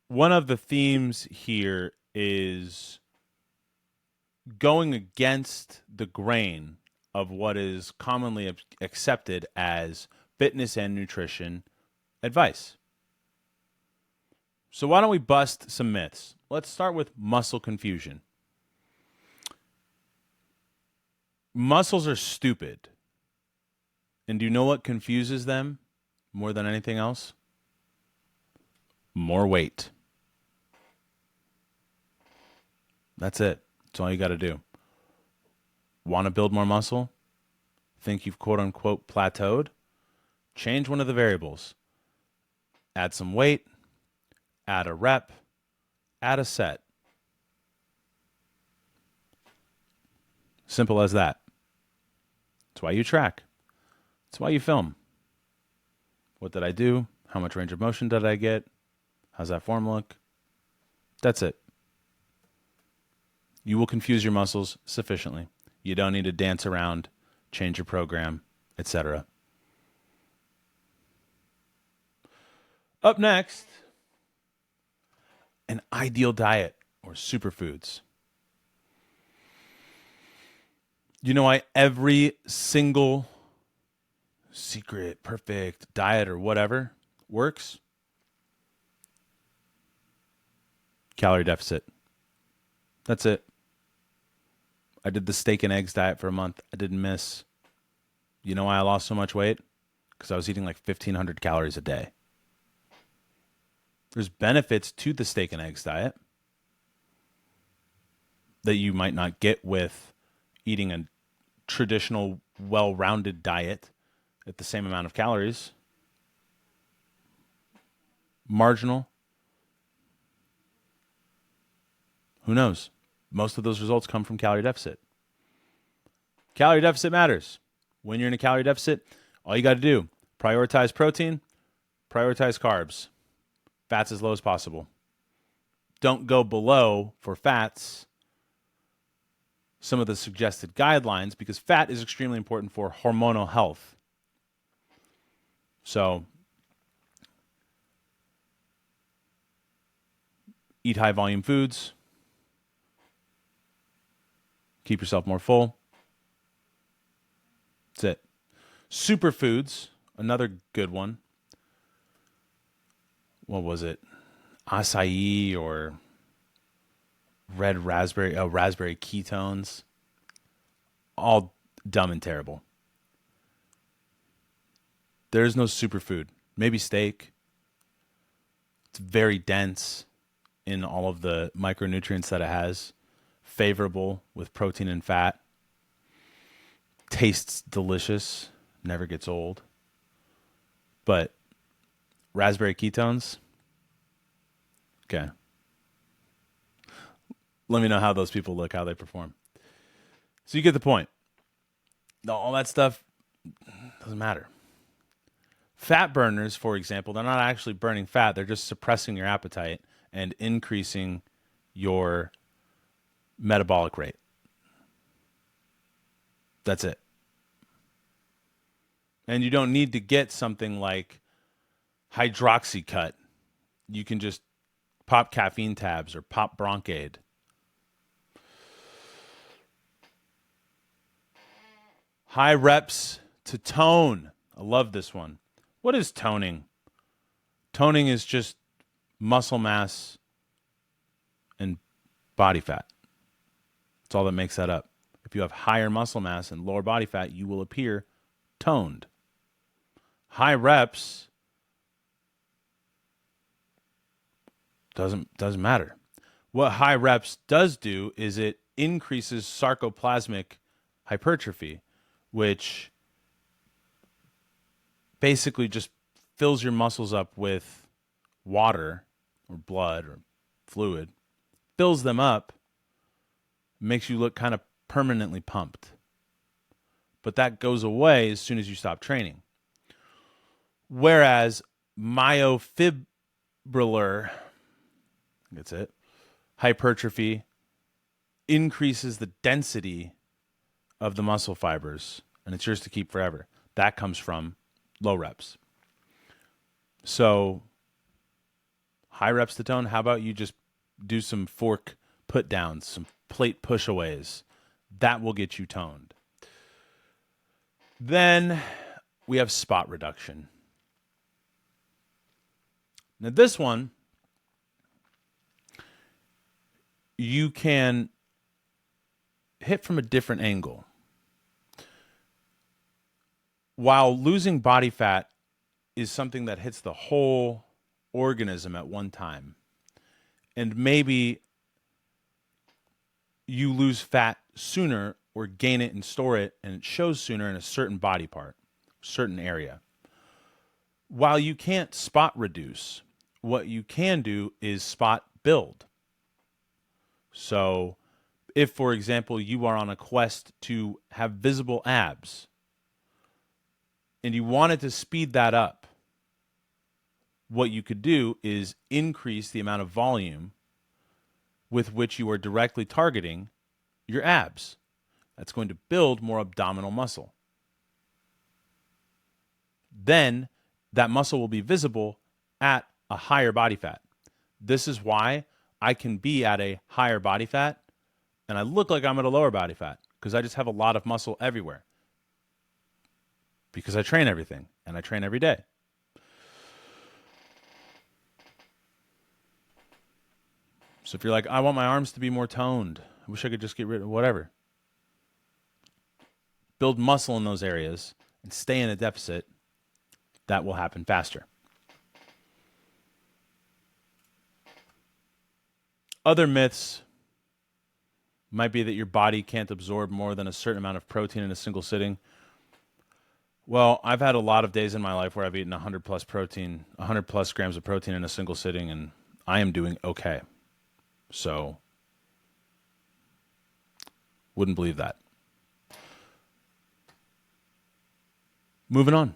one of the themes here is going against the grain of what is commonly accepted as fitness and nutrition advice. So, why don't we bust some myths? Let's start with muscle confusion. Muscles are stupid. And do you know what confuses them more than anything else? More weight. That's it. That's all you got to do. Want to build more muscle? Think you've quote unquote plateaued? Change one of the variables. Add some weight, add a rep, add a set. Simple as that. That's why you track. That's why you film. What did I do? How much range of motion did I get? How's that form look? That's it. You will confuse your muscles sufficiently. You don't need to dance around, change your program, etc. Up next, an ideal diet or superfoods. You know why every single secret, perfect diet or whatever works? Calorie deficit. That's it. I did the steak and eggs diet for a month. I didn't miss. You know why I lost so much weight? Because I was eating like 1,500 calories a day. There's benefits to the steak and eggs diet that you might not get with eating a traditional, well-rounded diet at the same amount of calories. Marginal. Who knows? Most of those results come from calorie deficit. Calorie deficit matters. When you're in a calorie deficit, all you got to do, prioritize protein, prioritize carbs, fats as low as possible. Don't go below for fats some of the suggested guidelines because fat is extremely important for hormonal health. So eat high volume foods. Keep yourself more full. That's it. Superfoods, another good one. What was it? Acai or red raspberry, raspberry ketones. All dumb and terrible. There's no superfood. Maybe steak. It's very dense in all of the micronutrients that it has. Favorable with protein and fat. Tastes delicious. Never gets old. But raspberry ketones? Okay. Let me know how those people look, how they perform. So you get the point. All that stuff doesn't matter. Fat burners, for example, they're not actually burning fat. They're just suppressing your appetite and increasing your metabolic rate. That's it. And you don't need to get something like hydroxycut. You can just pop caffeine tabs or pop Broncaid. High reps to tone. I love this one. What is toning? Toning is just muscle mass and body fat. That's all that makes that up. If you have higher muscle mass and lower body fat, you will appear toned. High reps doesn't matter. What high reps does do is it increases sarcoplasmic hypertrophy, which basically just fills your muscles up with water or blood or fluid, fills them up, makes you look kind of permanently pumped. But that goes away as soon as you stop training. Whereas myofibrillar, that's it, hypertrophy increases the density of the muscle fibers, and it's yours to keep forever. That comes from low reps. So high reps to tone, how about you just do some fork put downs, some plate pushaways? That will get you toned. Then we have spot reduction. Now this one, you can hit from a different angle. While losing body fat is something that hits the whole organism at one time, and maybe you lose fat sooner or gain it and store it, and it shows sooner in a certain body part, certain area. While you can't spot reduce, what you can do is spot build. So if, for example, you are on a quest to have visible abs and you wanted to speed that up, what you could do is increase the amount of volume with which you are directly targeting your abs. That's going to build more abdominal muscle. Then that muscle will be visible at a higher body fat. This is why I can be at a higher body fat and I look like I'm at a lower body fat, because I just have a lot of muscle everywhere. Because I train everything and I train every day. So if you're like, I want my arms to be more toned, I wish I could just get rid of whatever. Build muscle in those areas and stay in a deficit. That will happen faster. Other myths might be that your body can't absorb more than a certain amount of protein in a single sitting. Well, I've had a lot of days in my life where I've eaten 100 plus grams of protein in a single sitting, and I am doing okay. So, wouldn't believe that. Moving on.